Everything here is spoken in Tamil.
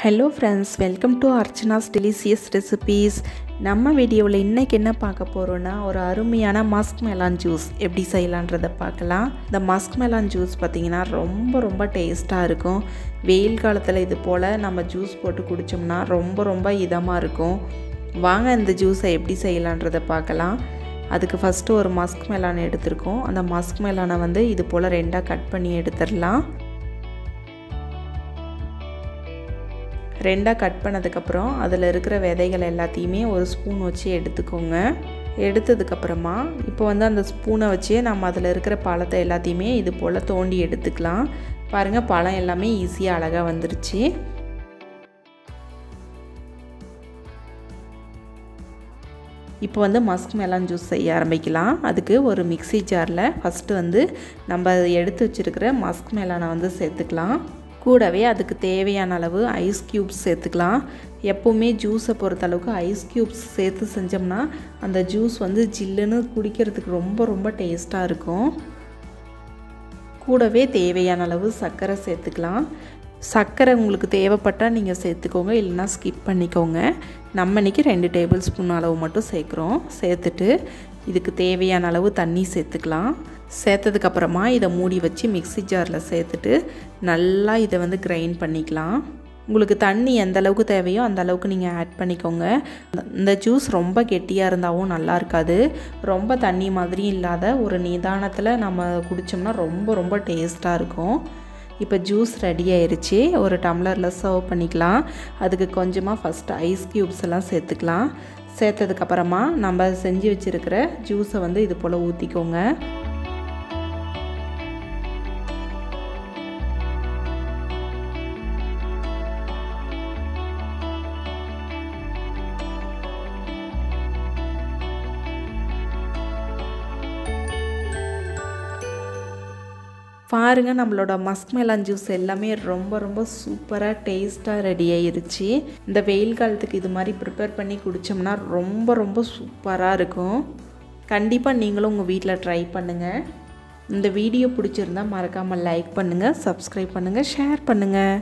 Hello friends, welcome to Archana's delicious recipes. நம்ம வீடியோவில் இன்னைக்கு என்ன பார்க்க போறோம்னா ஒரு அருமையான மஸ்க்மெலான் ஜூஸ் எப்படி செய்யலாம்ன்றதை பார்க்கலாம். இந்த மஸ்க்மெலான் ஜூஸ் பார்த்தீங்கன்னா ரொம்ப டேஸ்டா இருக்கும். வெயில் காலத்துல இது போல நம்ம ஜூஸ் போட்டு குடிச்சோம்னா ரொம்ப இதமா இருக்கும். வாங்க இந்த ஜூஸை எப்படி செய்யலாம்ன்றதை பார்க்கலாம். அதுக்கு ஃபர்ஸ்ட் ஒரு மஸ்க்மெலான் எடுத்துருக்கோம். அந்த மஸ்க்மெலானை வந்து இது போல ரெண்டா கட் பண்ணி எடுத்துறலாம். ரெண்டா கட் பண்ணதுக்கப்புறம் அதில் இருக்கிற விதைகள் எல்லாத்தையுமே ஒரு ஸ்பூன் வச்சு எடுத்துக்கோங்க. எடுத்ததுக்கப்புறமா இப்போ வந்து அந்த ஸ்பூனை வச்சு நம்ம அதில் இருக்கிற பழத்தை எல்லாத்தையுமே இது போல் தோண்டி எடுத்துக்கலாம். பாருங்கள், பழம் எல்லாமே ஈஸியாக அழகாக வந்துருச்சு. இப்போ வந்து மஸ்க்மெலான் ஜூஸ் செய்ய ஆரம்பிக்கலாம். அதுக்கு ஒரு மிக்ஸி ஜாரில் ஃபஸ்ட்டு வந்து நம்ம எடுத்து வச்சுருக்கிற மஸ்க்மெலானை வந்து சேர்த்துக்கலாம். கூடவே அதுக்கு தேவையான அளவு ஐஸ் க்யூப்ஸ் சேர்த்துக்கலாம். எப்போவுமே ஜூஸை பொறுத்தளவுக்கு ஐஸ் க்யூப்ஸ் சேர்த்து செஞ்சோம்னா அந்த ஜூஸ் வந்து ஜில்லுன்னு குடிக்கிறதுக்கு ரொம்ப டேஸ்ட்டாக இருக்கும். கூடவே தேவையான அளவு சர்க்கரை சேர்த்துக்கலாம். சர்க்கரை உங்களுக்கு தேவைப்பட்டால் நீங்கள் சேர்த்துக்கோங்க, இல்லைனா ஸ்கிப் பண்ணிக்கோங்க. நம்ம இன்றைக்கி 2 டேபிள் ஸ்பூன் அளவு மட்டும் சேர்க்குறோம். சேர்த்துட்டு இதுக்கு தேவையான அளவு தண்ணி சேர்த்துக்கலாம். சேர்த்ததுக்கப்புறமா இதை மூடி வச்சு மிக்ஸி ஜாரில் சேர்த்துட்டு நல்லா இதை வந்து கிரைண்ட் பண்ணிக்கலாம். உங்களுக்கு தண்ணி எந்த அளவுக்கு தேவையோ அந்த அளவுக்கு நீங்கள் ஆட் பண்ணிக்கோங்க. இந்த ஜூஸ் ரொம்ப கெட்டியாக இருந்தாலும் நல்லா இருக்காது. ரொம்ப தண்ணி மாதிரி இல்லாத ஒரு நிதானத்தில் நம்ம குடித்தோம்னா ரொம்ப டேஸ்ட்டாக இருக்கும். இப்போ ஜூஸ் ரெடி ஆயிடுச்சு. ஒரு டம்ளரில் சர்வ் பண்ணிக்கலாம். அதுக்கு கொஞ்சமாக ஃபஸ்ட்டு ஐஸ் க்யூப்ஸ் எல்லாம் சேர்த்துக்கலாம். சேர்த்ததுக்கப்புறமா நம்ம செஞ்சு வச்சுருக்கிற ஜூஸை வந்து இது போல் ஊற்றிக்கோங்க. பாருங்கள், நம்மளோட மஸ்க்மெலான் ஜூஸ் எல்லாமே ரொம்ப சூப்பராக டேஸ்ட்டாக ரெடி ஆயிருச்சு. இந்த வெயில் காலத்துக்கு இது மாதிரி ப்ரிப்பேர் பண்ணி குடித்தோம்னா ரொம்ப சூப்பராக இருக்கும். கண்டிப்பாக நீங்களும் உங்கள் வீட்டில் ட்ரை பண்ணுங்கள். இந்த வீடியோ பிடிச்சிருந்தா மறக்காமல் லைக் பண்ணுங்கள், சப்ஸ்கிரைப் பண்ணுங்கள், ஷேர் பண்ணுங்கள்.